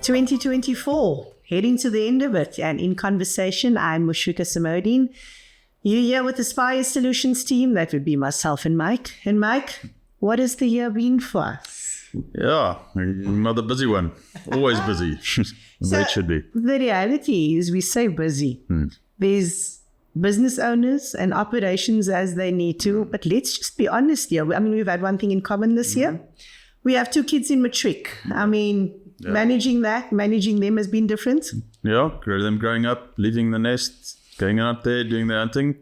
...2024, heading to the end of it. And in conversation, I'm Mushrika Samodin. You here with the Aspire Solutions team. That would be myself and Mike. And Mike, what has the year been for us? Yeah, another busy one. Always busy. That should be. The reality is we're so busy. There's business owners and operations as they need to. But let's just be honest here. I mean, we've had one thing in common this year. We have 2 kids in matric. I mean... Yeah. Managing them has been different. Yeah, them growing up, leaving the nest, going out there, doing their own thing.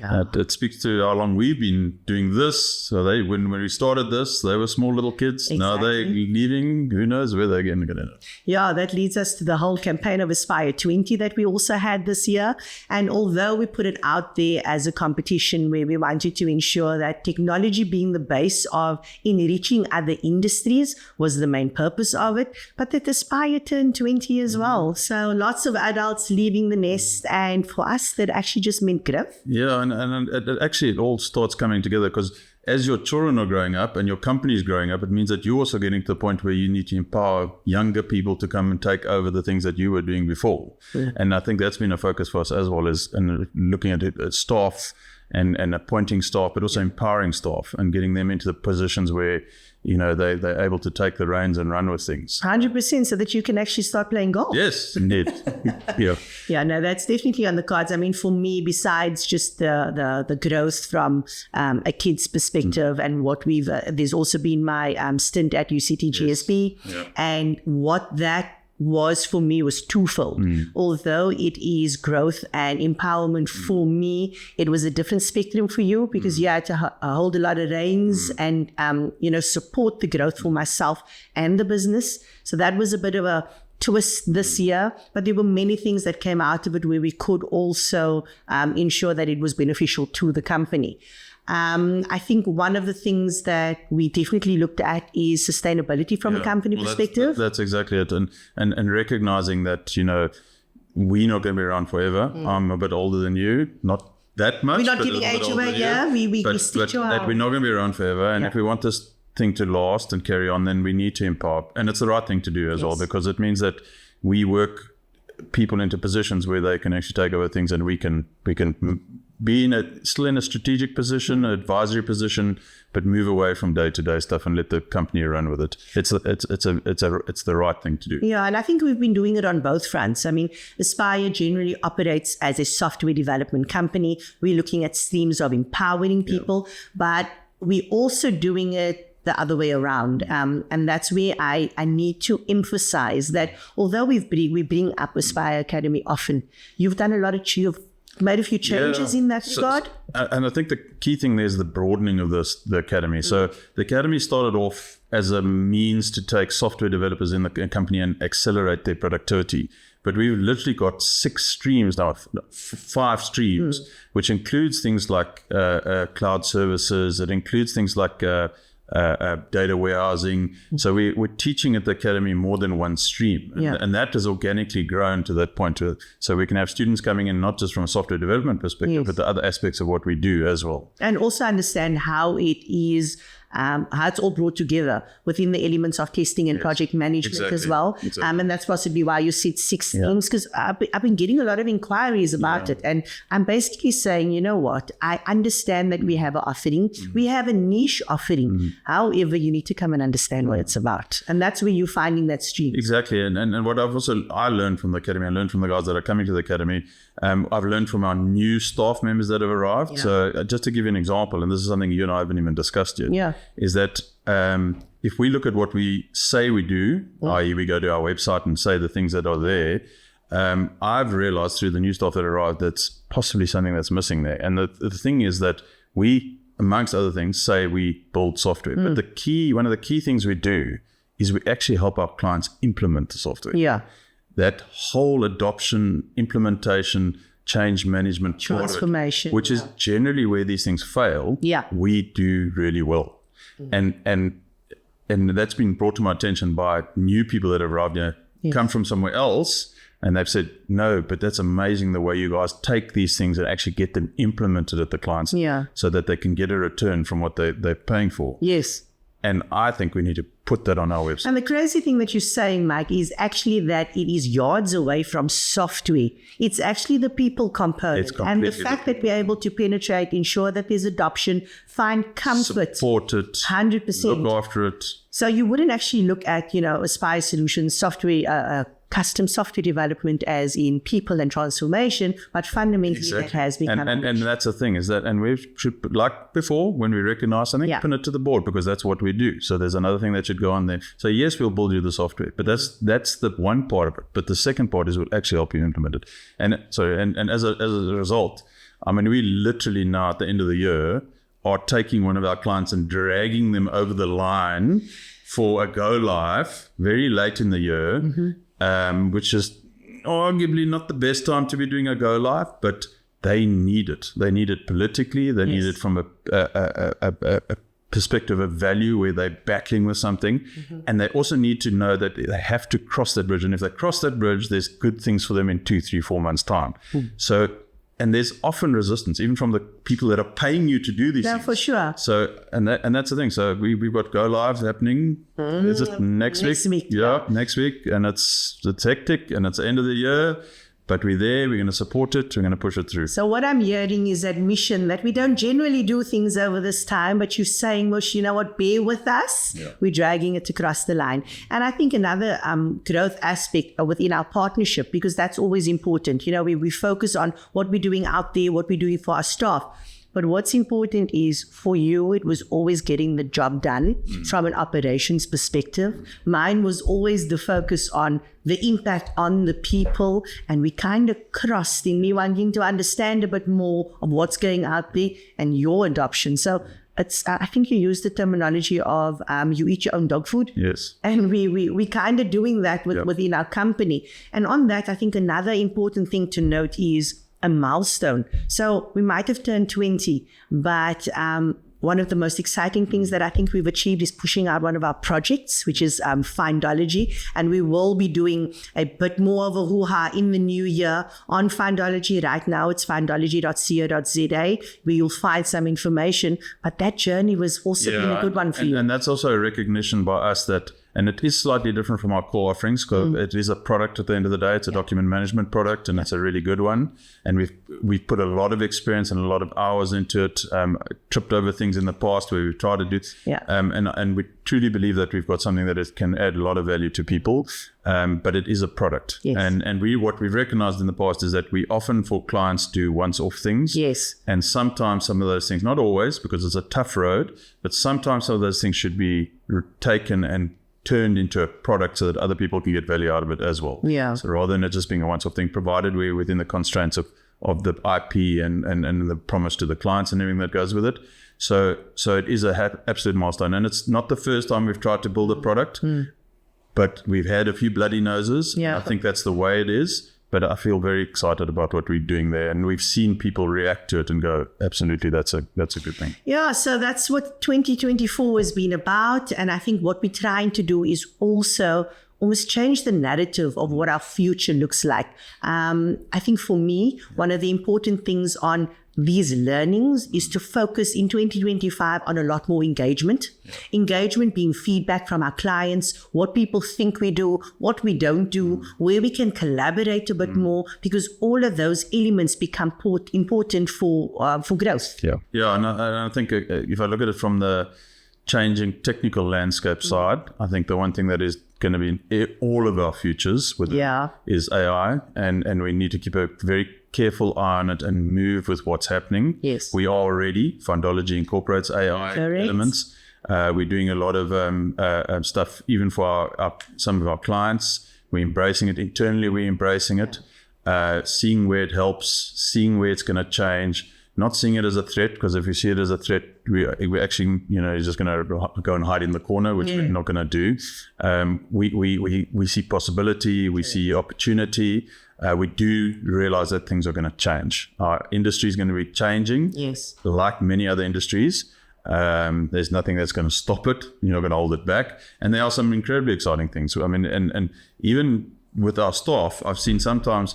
Yeah. It speaks to how long we've been doing this. So when we started this, they were small little kids. Exactly. Now they're leaving. Who knows where they're going to get in. Yeah, that leads us to the whole campaign of Aspire 20 that we also had this year. And although we put it out there as a competition where we wanted to ensure that technology being the base of enriching other industries was the main purpose of it, but that Aspire turned 20 as well. So lots of adults leaving the nest. And for us, that actually just meant growth. Yeah. And it all starts coming together because as your children are growing up and your company is growing up, it means that you're also getting to the point where you need to empower younger people to come and take over the things that you were doing before. Yeah. And I think that's been a focus for us as well as looking at staff and appointing staff, but also empowering staff and getting them into the positions where, they're able to take the reins and run with things. 100%, so that you can actually start playing golf. Yes, indeed. Yeah. Yeah, no, that's definitely on the cards. I mean, for me, besides just the growth from a kid's perspective and what there's also been my stint at UCT GSB. Yes. Yeah. And what that was for me was twofold. Although it is growth and empowerment for me, it was a different spectrum for you because you had to hold a lot of reins and support the growth for myself and the business. So that was a bit of a twist this year, but there were many things that came out of it where we could also ensure that it was beneficial to the company. I think one of the things that we definitely looked at is sustainability from a company perspective. That's exactly it. And recognizing that, we're not going to be around forever. I'm a bit older than you, not that much. We're not giving age away, yeah. We stick to our... We're not going to be around forever. And if we want this thing to last and carry on, then we need to empower. And it's the right thing to do as well, because it means that we work people into positions where they can actually take over things and we can be still in a strategic position, an advisory position, but move away from day-to-day stuff and let the company run with it. It's the right thing to do. Yeah, and I think we've been doing it on both fronts. I mean, Aspire generally operates as a software development company. We're looking at streams of empowering people, but we're also doing it the other way around. And that's where I need to emphasize that although we bring up Aspire Academy often, you've done a lot of made a few changes in that regard. And I think the key thing there is the broadening of the academy. So the academy started off as a means to take software developers in the company and accelerate their productivity. But we've literally got 6 streams now, 5 streams, which includes things like cloud services. It includes things like data warehousing. So we're teaching at the academy more than one stream. And that has organically grown to that point. So we can have students coming in not just from a software development perspective, but the other aspects of what we do as well. And also understand how it is, how it's all brought together within the elements of testing and project management as well. Exactly. And that's possibly why you said 6 things, because I've been getting a lot of inquiries about it. And I'm basically saying, you know what, I understand that we have an offering. We have a niche offering. However, you need to come and understand what it's about. And that's where you're finding that stream. Exactly. And what I learned from the academy, I learned from the guys that are coming to the academy. I've learned from our new staff members that have arrived. So just to give you an example, and this is something you and I haven't even discussed yet, is that if we look at what we say we do, i.e. we go to our website and say the things that are there, I've realized through the new staff that arrived that's possibly something that's missing there. And the thing is that we, amongst other things, say we build software. But one of the key things we do is we actually help our clients implement the software. Yeah. That whole adoption, implementation, change management, transformation, which is generally where these things fail, we do really well. And that's been brought to my attention by new people that have arrived here, come from somewhere else, and they've said, no, but that's amazing the way you guys take these things and actually get them implemented at the clients so that they can get a return from what they're paying for. Yes. And I think we need to put that on our website. And the crazy thing that you're saying, Mike, is actually that it is yards away from software. It's actually the people component. And the fact that we're able to penetrate, ensure that there's adoption, find comfort. Support it. 100%. Look after it. So you wouldn't actually look at, Aspire Solutions software, custom software development as in people and transformation, but fundamentally that has become... And that's the thing, is that, and we should, like before, when we recognize something, pin it to the board, because that's what we do. So there's another thing that should go on there. So yes, we'll build you the software, but that's the one part of it. But the second part is we'll actually help you implement it. And as a result, I mean, we literally now at the end of the year are taking one of our clients and dragging them over the line for a go live very late in the year, which is arguably not the best time to be doing a go live, but they need it. They need it politically. They need it from a perspective of value where they're battling with something. And they also need to know that they have to cross that bridge. And if they cross that bridge, there's good things for them in 2, 3, 4 months' time. So, and there's often resistance, even from the people that are paying you to do these things. For sure. So, and that's the thing. So we've got go lives happening. Is it next week? Yeah, next week. And it's hectic and it's the end of the year. But we're there, we're going to support it, we're going to push it through. So what I'm hearing is admission that we don't generally do things over this time, but you're saying, Mush, you know what, bear with us. We're dragging it across the line. And I think another growth aspect within our partnership, because that's always important. We focus on what we're doing out there, what we're doing for our staff. But what's important is for you, it was always getting the job done from an operations perspective. Mine was always the focus on the impact on the people. And we kind of crossed in me wanting to understand a bit more of what's going out there and your adoption. So I think you used the terminology of you eat your own dog food. Yes. And we kind of doing that within our company. And on that, I think another important thing to note is a milestone. So we might have turned 20, but one of the most exciting things that I think we've achieved is pushing out one of our projects, which is Findology. And we will be doing a bit more of a hoo-ha in the new year on Findology. Right now, it's findology.co.za, where you'll find some information. But that journey was also been a good one for you. And that's also a recognition by us that, and it is slightly different from our core offerings, because it is a product at the end of the day. It's a document management product, and it's a really good one. And we've put a lot of experience and a lot of hours into it, tripped over things in the past where we've tried to do. And we truly believe that we've got something that can add a lot of value to people, but it is a product. And what we've recognized in the past is that we often, for clients, do once-off things. And sometimes some of those things, not always, because it's a tough road, but sometimes some of those things should be taken and turned into a product so that other people can get value out of it as well. So rather than it just being a once-off thing, provided we're within the constraints of the IP and the promise to the clients and everything that goes with it. So it is a absolute milestone. And it's not the first time we've tried to build a product, but we've had a few bloody noses. I think that's the way it is. But I feel very excited about what we're doing there. And we've seen people react to it and go, absolutely, that's a good thing. So that's what 2024 has been about. And I think what we're trying to do is also almost change the narrative of what our future looks like. I think for me, one of the important things on these learnings is to focus in 2025 on a lot more engagement. Engagement being feedback from our clients, what people think we do, what we don't do, where we can collaborate a bit more, because all of those elements become important for growth. And I think if I look at it from the changing technical landscape side, I think the one thing that is going to be in all of our futures is AI, and we need to keep a very careful eye on it and move with what's happening. We are already. Findology incorporates AI elements. We're doing a lot of stuff even for some of our clients. We're embracing it internally. We're embracing it, seeing where it helps, seeing where it's going to change. Not seeing it as a threat, because if you see it as a threat, we actually, you're just going to go and hide in the corner, which we're not going to do. We see possibility, we see opportunity. We do realize that things are going to change. Our industry is going to be changing, like many other industries. There's nothing that's going to stop it. You're not going to hold it back. And there are some incredibly exciting things. I mean, and even with our staff, I've seen sometimes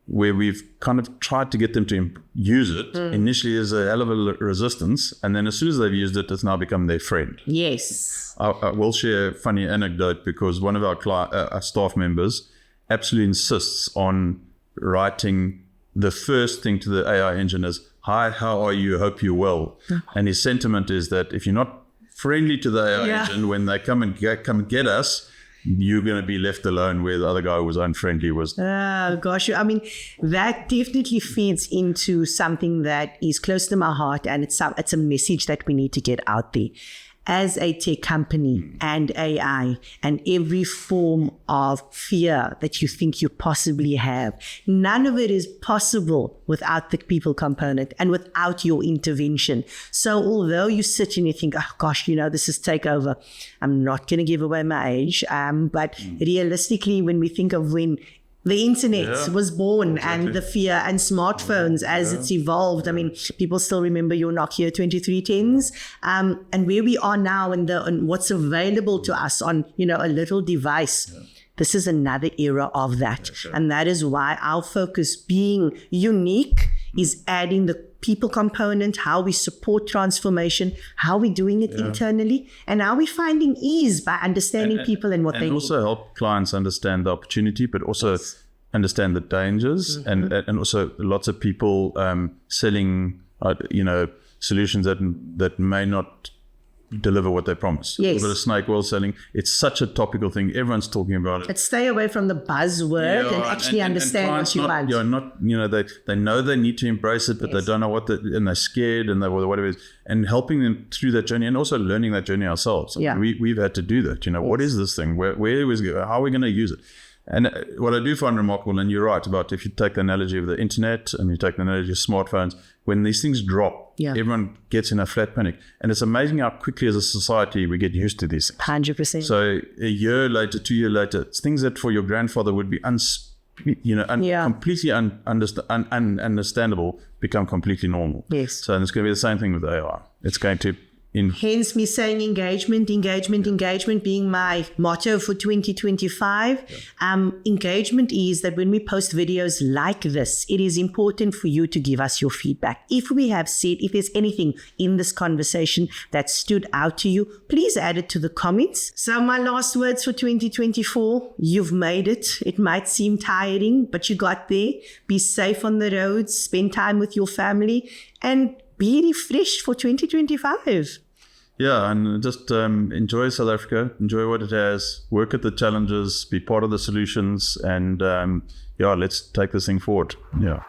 where we've kind of tried to get them to use it. Initially there's a hell of a resistance, and then as soon as they've used it, it's now become their friend. Yes. I will share a funny anecdote, because one of our staff members absolutely insists on writing the first thing to the AI engine is, "Hi, how are you? Hope you're well." And his sentiment is that if you're not friendly to the AI engine, when they come and get us, you're going to be left alone, where the other guy who was unfriendly was. Oh, gosh. I mean, that definitely feeds into something that is close to my heart, and it's a message that we need to get out there. As a tech company and AI and every form of fear that you think you possibly have, none of it is possible without the people component and without your intervention. So although you sit and you think, oh gosh, this is takeover, I'm not going to give away my age. But realistically, when we think of when the internet was born, and the fear and smartphones as it's evolved. I mean, people still remember your Nokia 2310s, and where we are now and what's available to us on, a little device. This is another era of that. And that is why our focus, being unique, is adding the people component, how we support transformation, how we're doing it internally, and how we're finding ease by understanding people and what they need. And also help clients understand the opportunity, but also understand the dangers. And also lots of people selling, solutions that may not deliver what they promise. Yes. A bit of snake oil selling. It's such a topical thing. Everyone's talking about it. But stay away from the buzzword and actually understand what you want. They know they need to embrace it, but they don't know and they're scared and whatever it is. And helping them through that journey, and also learning that journey ourselves. Yeah. We've had to do that. What is this thing? Where is it? How are we going to use it? And what I do find remarkable, and you're right about, if you take the analogy of the internet and you take the analogy of smartphones, when these things drop, everyone gets in a flat panic. And it's amazing how quickly as a society we get used to these things. 100%. So a year later, 2 years later, it's things that for your grandfather would be completely understandable become completely normal. Yes. So it's going to be the same thing with AI. It's going to... Hence me saying engagement being my motto for 2025. Engagement is that when we post videos like this, it is important for you to give us your feedback. If there's anything in this conversation that stood out to you, please add it to the comments. So my last words for 2024, you've made it. It might seem tiring, but you got there. Be safe on the roads, spend time with your family, and be refreshed for 2025. Yeah, and just enjoy South Africa, enjoy what it has, work at the challenges, be part of the solutions, and let's take this thing forward. Yeah.